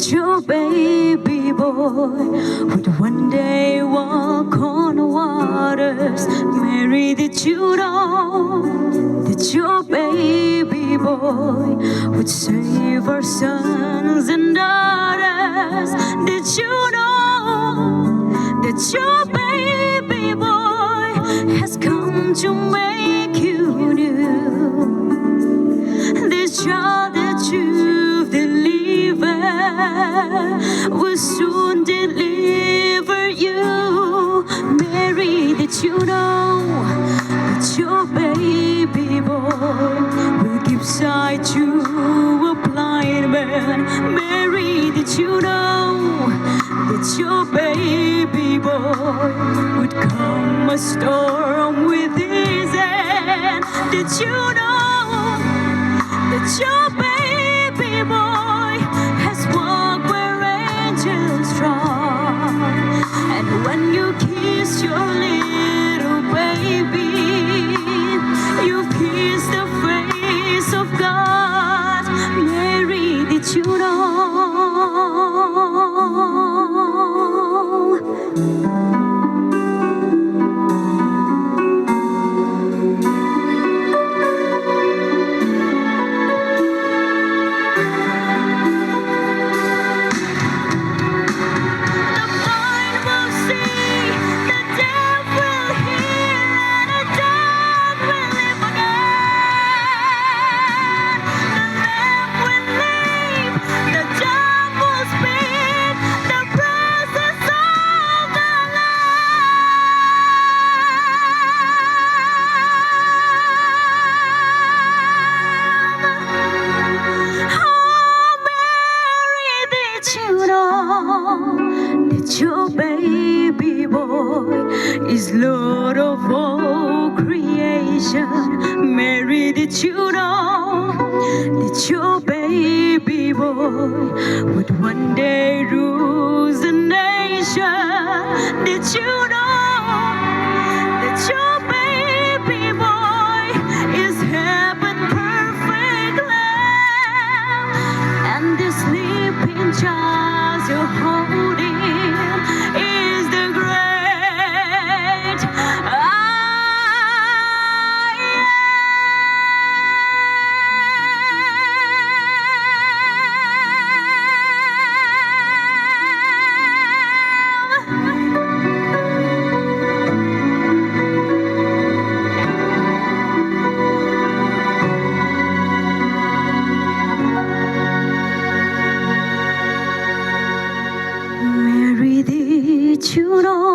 that your baby boy would one day walk on waters. Mary, did you know that your baby boy would save our sons and daughters? Did you know that your baby boy has come to make you new? This child that you've delivered will soon deliver you. Mary, did you know that your baby boy will give sight to a blind man? Mary, did you know that your baby boy would calm a storm with his hand? Did you know that your baby boy has walked where angels trod? And when you kiss your little baby, you kiss the face of God. Mary, did you know? Your baby boy is Lord of all creation. Mary, did you know that your baby boy would one day rule the nation? Did you know that your baby boy is heaven perfect lamb? And the sleeping child you're holding is the great I am. Mary, did you know